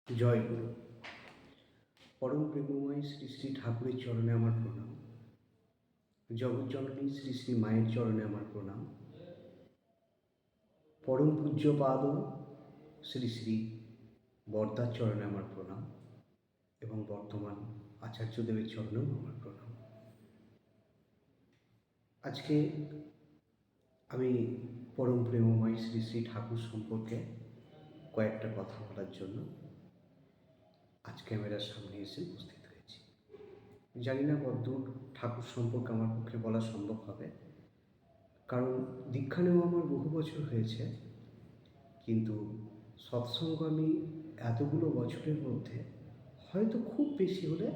জয় গুরু। পরম প্রেমময় শ্রী শ্রী ঠাকুরের চরণে আমার প্রণাম। জগৎজননী শ্রী শ্রী মায়ের চরণে আমার প্রণাম। পরম পূজ্যপাদ শ্রী শ্রী বর্দার চরণে আমার প্রণাম এবং বর্তমান আচার্যদেবের চরণেও আমার প্রণাম। আজকে আমি পরম প্রেমময় শ্রী শ্রী ঠাকুর সম্পর্কে কয়েকটা কথা বলার জন্য আজ ক্যামেরার সামনে এসে উপস্থিত হয়েছি। জানি না কতদূর ঠাকুর সম্পর্কে আমার পক্ষে বলা সম্ভব হবে, কারণ দীক্ষা নেওয়া আমার বহু বছর হয়েছে, কিন্তু সৎসঙ্গ আমি এতগুলো বছরের মধ্যে হয়তো খুব বেশি হলে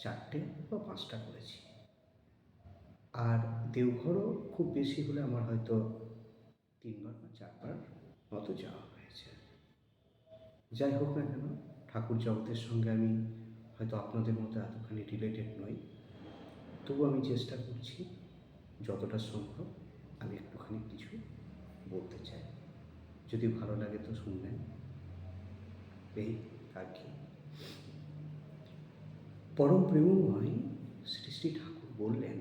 4টে বা 5টা করেছি। আর দেওঘরও খুব বেশি হলে আমার হয়তো 3বার বা 4বার মতো যাওয়া হয়েছে। যাই হোক না কেন, ঠাকুর জগতের সঙ্গে আমি হয়তো আপনাদের মতো এতখানি রিলেটেড নই, তবু আমি চেষ্টা করছি যতটা সম্ভব আমি একটুখানি কিছু বলতে চাই। যদি ভালো লাগে তো শুনবেন, এই আর কি। পরম প্রেমময় শ্রী শ্রী ঠাকুর বললেন,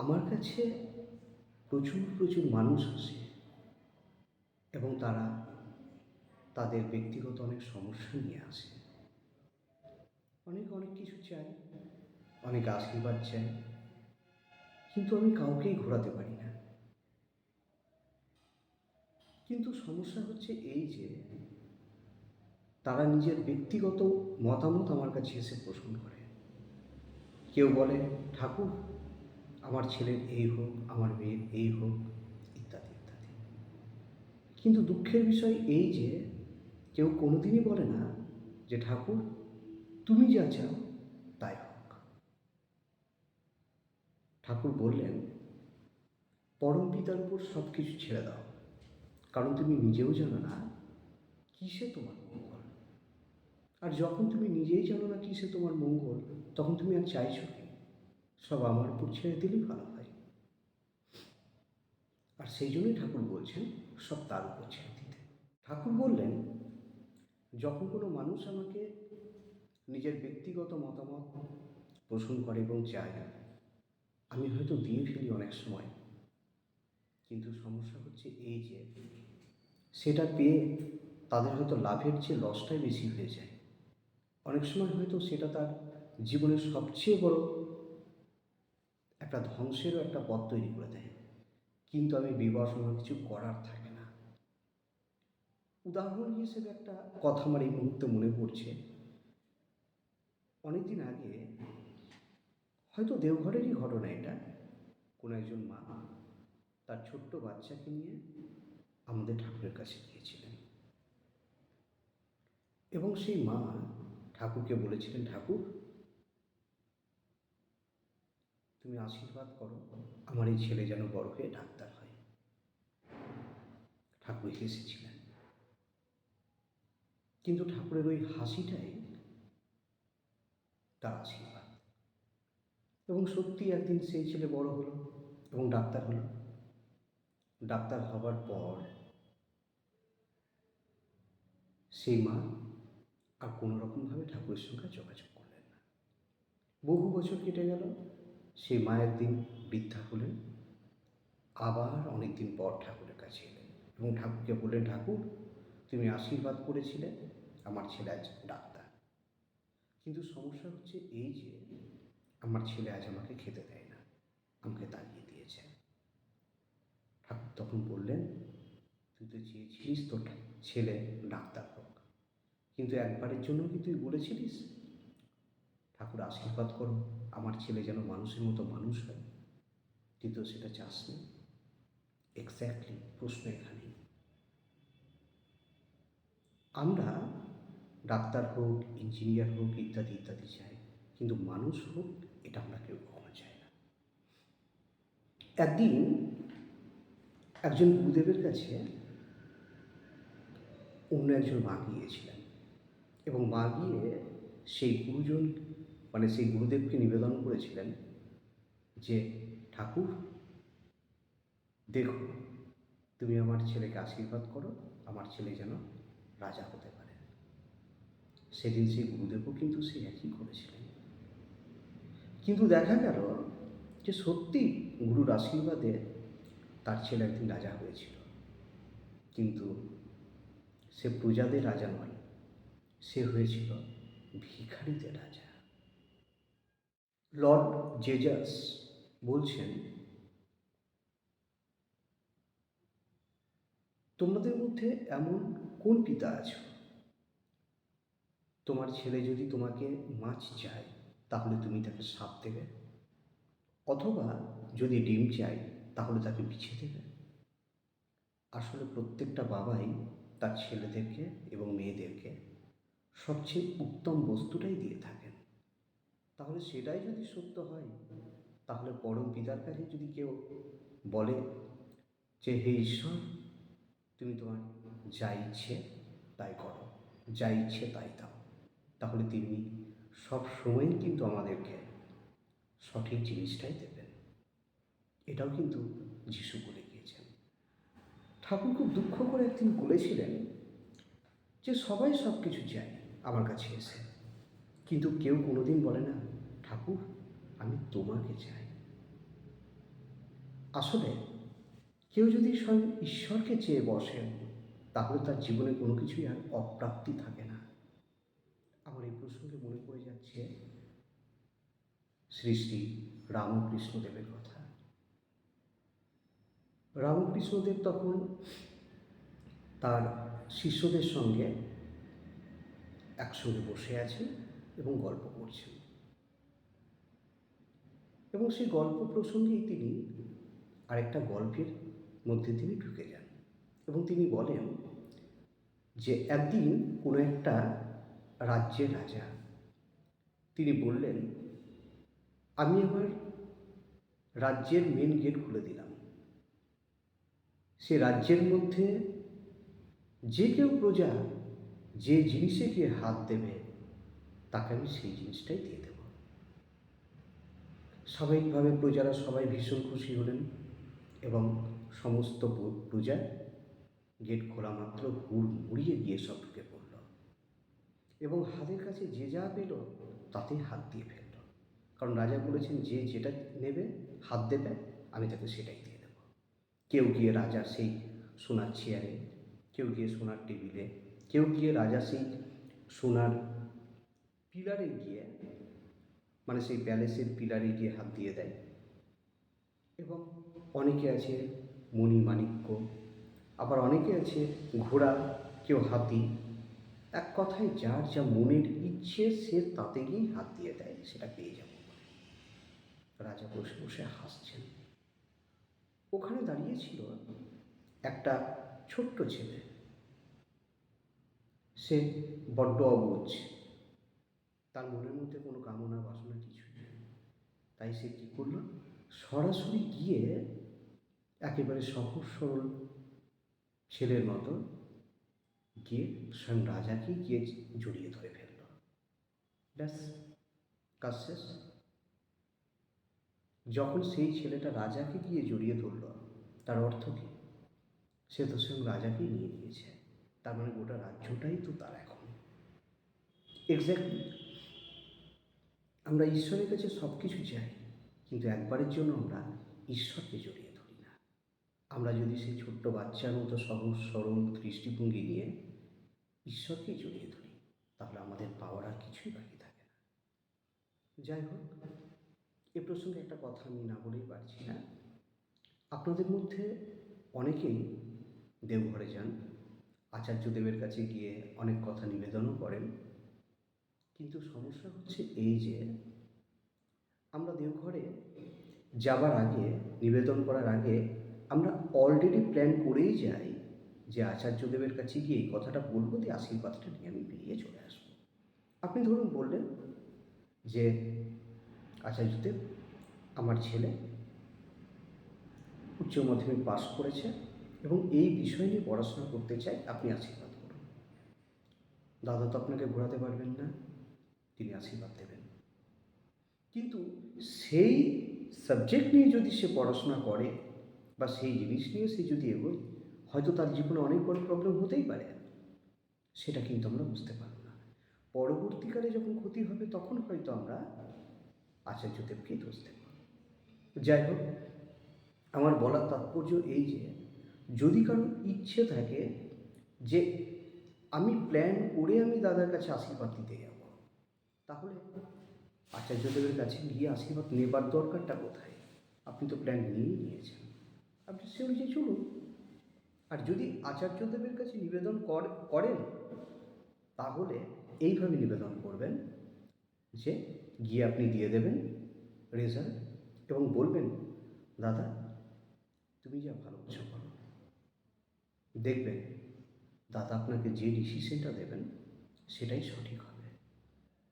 আমার কাছে প্রচুর প্রচুর মানুষ আসে এবং তারা তাদের ব্যক্তিগত অনেক সমস্যা নিয়ে আসে, অনেক অনেক কিছু চাই, অনেক আশীর্বাদ চাই, কিন্তু আমি কাউকেই ঘোরাতে পারি না। কিন্তু সমস্যা হচ্ছে এই যে তারা নিজের ব্যক্তিগত মতামত আমার কাছে এসে পোষণ করে। কেউ বলে, ঠাকুর আমার ছেলের এই হোক, আমার মেয়ের এই হোক, ইত্যাদি ইত্যাদি। কিন্তু দুঃখের বিষয় এই যে কেউ কোনোদিনই বলে না যে ঠাকুর তুমি যা চাও তাই হোক। ঠাকুর বললেন, পরম পিতার উপর সব কিছু ছেড়ে দাও, কারণ তুমি নিজেও জানো না কিসে তোমার মঙ্গল। আর যখন তুমি নিজেই জানো না কিসে তোমার মঙ্গল, তখন তুমি আর চাইছো কি? সব আমার উপর ছেড়ে দিলেই ভালো হয়। আর সেই জন্যই ঠাকুর বলছেন সব তার উপর ছেড়ে দিতে। ঠাকুর বললেন, যখন কোনো মানুষ আমাকে নিজের ব্যক্তিগত মতামত পোষণ করে এবং চায়, আমি হয়তো দিয়ে ফেলি অনেক সময়, কিন্তু সমস্যা হচ্ছে এই যে সেটা পেয়ে তাদের হয়তো লাভের চেয়ে লসটাই বেশি হয়ে যায়। অনেক সময় হয়তো সেটা তার জীবনের সবচেয়ে বড় একটা ধ্বংসেরও একটা পথ তৈরি করে দেয়, কিন্তু আমি বিবাসনা কিছু করার থাকে না। উদাহরণ হিসেবে একটা কথা আমার এই মুহূর্তে মনে পড়ছে। অনেকদিন আগে, হয়তো দেওঘরেরই ঘটনা এটা, কোনো একজন মা তার ছোট্ট বাচ্চাকে নিয়ে আমাদের ঠাকুরের কাছে গিয়েছিলেন এবং সেই মা ঠাকুরকে বলেছিলেন, ঠাকুর তুমি আশীর্বাদ করো আমার এই ছেলে যেন বড় হয়ে ডাক্তার হয়। ঠাকুর হেসেছিলেন, কিন্তু ঠাকুরের ওই হাসিটাই তার আশীর্বাদ। এবং সত্যি একদিন সেই ছেলে বড় হলো এবং ডাক্তার হলো। ডাক্তার হবার পর সেই মা আর কোনো রকমভাবে ঠাকুরের সঙ্গে যোগাযোগ করলেন না। বহু বছর কেটে গেল, সেই মায়ের দিন বৃদ্ধা হলেন, আবার অনেক দিন পর ঠাকুরের কাছে এলেন এবং ঠাকুরকে বললেন, ঠাকুর তুমি আশীর্বাদ করেছিলে আমার ছেলে আজ ডাক্তার, কিন্তু সমস্যা হচ্ছে এই যে আমার ছেলে আজ আমাকে খেতে দেয় না, আমাকে তাড়িয়ে দিয়েছে। ঠাকুর তখন বললেন, তুই তো চেয়েছিলিস তোর ছেলে ডাক্তার হোক, কিন্তু একবারের জন্য কি তুই বলেছিলিস ঠাকুর আশীর্বাদ করো আমার ছেলে যেন মানুষের মতো মানুষ হয়? তুই তো সেটা চাসনি। এক্স্যাক্টলি প্রশ্ন এখানেই। আমরা ডাক্তার হোক, ইঞ্জিনিয়ার হোক, ইত্যাদি ইত্যাদি চাই, কিন্তু মানুষ হোক এটা আমরা কেউ কখনো চাই না। একদিন একজন গুরুদেবের কাছে অন্য একজন মা গিয়েছিলেন এবং মা গিয়ে সেই গুরুজন সেই গুরুদেবকে নিবেদন করেছিলেন যে, ঠাকুর দেখো তুমি আমার ছেলেকে আশীর্বাদ করো, আমার ছেলে যেন রাজা হতে পারে। সেদিন সেই গুরুদেবও কিন্তু সেই একই করেছিলেন। কিন্তু দেখা গেল যে সত্যি গুরুর আশীর্বাদে তার ছেলে একদিন রাজা হয়েছিল, কিন্তু সে প্রজাদের রাজা নয়, সে হয়েছিল ভিখারিদের রাজা। লর্ড জেজাস বলছেন, তোমাদের মধ্যে এমন কোন পিতা আছো, তোমার ছেলে যদি তোমাকে মাছ চায় তাহলে তুমি তাকে সাপ দেবে, অথবা যদি ডিম চাই তাহলে তাকে বিছে দেবে? আসলে প্রত্যেকটা বাবাই তার ছেলেদেরকে এবং মেয়েদেরকে সবচেয়ে উত্তম বস্তুটাই দিয়ে থাকেন। তাহলে সেটাই যদি সত্য হয়, তাহলে পরম পিতার কাছে যদি কেউ বলে যে হে ঈশ্বর, তুমি তোমার যা ইচ্ছে তাই করো, যা ইচ্ছে তাই দাও, তাহলে তিনি সব সময়ই কিন্তু আমাদেরকে সঠিক জিনিসটাই দেবেন। এটাও কিন্তু যিশু বলে গিয়েছেন। ঠাকুর খুব দুঃখ করে একদিন বলেছিলেন যে সবাই সব কিছু চায় আমার কাছে এসে, কিন্তু কেউ কোনোদিন বলে না ঠাকুর আমি তোমাকে চাই। আসলে কেউ যদি স্বয়ং ঈশ্বরকে চেয়ে বসেন, তাহলে তার জীবনে কোনো কিছুই আর অপ্রাপ্তি থাকে না। আমার এই প্রসঙ্গে মনে পড়ে যাচ্ছে শ্রী শ্রী রামকৃষ্ণদেবের কথা। রামকৃষ্ণদেব তখন তার শিষ্যদের সঙ্গে একসঙ্গে বসে আছেন এবং গল্প করছেন, এবং সেই গল্প প্রসঙ্গেই তিনি আরেকটা গল্পের মধ্যে তিনি ঢুকে যান এবং তিনি বলেন যে একদিন কোনো একটা রাজ্যের রাজা তিনি বললেন, আমি আমার রাজ্যের মেন গেট খুলে দিলাম, সে রাজ্যের মধ্যে যে কেউ প্রজা যে জিনিসে গিয়ে হাত দেবে তাকে আমি সেই জিনিসটাই দিয়ে দেব। স্বাভাবিকভাবে প্রজারা সবাই ভীষণ খুশি হলেন এবং সমস্ত প্রজা গেট খোলা মাত্র হুড়মুড়িয়ে গিয়ে সব ঢুকে পড়ল এবং হাতের কাছে যে যা পেল তাতেই হাত দিয়ে ফেলল, কারণ রাজা বলেছেন যে যেটা নেবে হাত দেবে আমি তাকে সেটাই দিয়ে দেব। কেউ গিয়ে রাজার সেই সোনার চেয়ারে, কেউ গিয়ে সোনার টেবিলে, কেউ গিয়ে রাজার সেই সোনার পিলারে গিয়ে, মানে সেই প্যালেসের পিলারে গিয়ে হাত দিয়ে দেয়। এবং অনেকে আছে মণিমাণিক্য, আবার অনেকে আছে ঘোড়া, কেউ হাতি, এক কথায় যার যা মনের ইচ্ছে সে তাতে গিয়েই হাত দিয়ে দেয়, সেটা পেয়ে যাব। রাজা বসে বসে হাসছেন। ওখানে দাঁড়িয়েছিল একটা ছোট্ট ছেলে, সে বড্ড অবুঝ, তার মনের মধ্যে কোনো কামনা বাসনা কিছু নেই। তাই সে কী করল, সরাসরি গিয়ে একেবারে সহজ সরল ছেলের মতো গিয়ে স্বয়ং রাজাকে গিয়ে জড়িয়ে ধরে ফেলল। ব্যাস, কাজ শেষ। যখন সেই ছেলেটা রাজাকে গিয়ে জড়িয়ে ধরল, তার অর্থ কী? সে তো স্বয়ং রাজাকেই নিয়ে নিয়েছে, তার মানে গোটা রাজ্যটাই তো তার এখন। এক্স্যাক্টলি, আমরা ঈশ্বরের কাছে সব কিছু চাই, কিন্তু একবারের জন্য আমরা ঈশ্বরকে জড়িয়ে ধরি না। আমরা যদি সেই ছোট্ট বাচ্চার মতো সহজ সরল দৃষ্টিভঙ্গি নিয়ে ঈশ্বরকেই জড়িয়ে ধরি, তাহলে আমাদের পাওয়ার আর কিছুই বাকি থাকে না। যাই হোক, এ প্রসঙ্গে একটা কথা আমি না বলেই পারছি না। আপনাদের মধ্যে অনেকেই দেওঘরে যান, আচার্যদেবের কাছে গিয়ে অনেক কথা নিবেদনও করেন, কিন্তু সমস্যা হচ্ছে এই যে আমরা দেওঘরে যাবার আগে, নিবেদন করার আগে আমরা অলরেডি প্ল্যান করেই যাই যে আচার্যদেবের কাছে গিয়ে এই কথাটা বলবো, দিয়ে আশীর্বাদটা নিয়ে আমি বেরিয়ে চলে আসবো। আপনি ধরুন বললেন যে আচার্যদেব, আমার ছেলে উচ্চ মাধ্যমিক পাস করেছে এবং এই বিষয় নিয়ে পড়াশোনা করতে চাই, আপনি আশীর্বাদ করুন। দাদা তো আপনাকে ঘোরাতে পারবেন না, তিনি আশীর্বাদ দেবেন। কিন্তু সেই সাবজেক্ট নিয়ে যদি সে পড়াশোনা করে বা সেই জিনিস নিয়ে সে যদি এগোয়, হয়তো তার জীবনে অনেক বড় প্রবলেম হতেই পারে, সেটা কিন্তু আমরা বুঝতে পারব না। পরবর্তীকালে যখন ক্ষতি হবে তখন হয়তো আমরা আচার্যদেবকেই দোষ দেব। যাই হোক, আমার বলার তাৎপর্য এই যে যদি কারোর ইচ্ছে থাকে যে আমি প্ল্যান করে আমি দাদার কাছে আশীর্বাদ দিতে যাব, তাহলে আচার্যদেবের কাছে গিয়ে আশীর্বাদ নেবার দরকারটা কোথায়? আপনি তো প্ল্যান নিয়েই নিয়েছেন, আপনি সে অনুযায়ী চলুন। আর যদি আচার্যদেবের কাছে নিবেদন করেন, তাহলে এইভাবে নিবেদন করবেন যে গিয়ে আপনি দিয়ে দেবেন রেজাল্ট এবং বলবেন, দাদা তুমি যা ভালো বুঝো করো। দেখবেন দাদা আপনাকে যে ডিসিশনটা দেবেন সেটাই সঠিক হবে।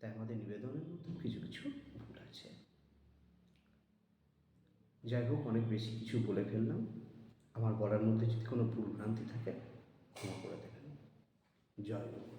তাই আমাদের নিবেদনের মধ্যে কিছু কিছু ভুল আছে। যাই হোক, অনেক বেশি কিছু বলে ফেললাম। আমার বলার মধ্যে যদি কোনো ভুল ভ্রান্তি থাকে ক্ষমা করে দেবেন। জয় গুরু।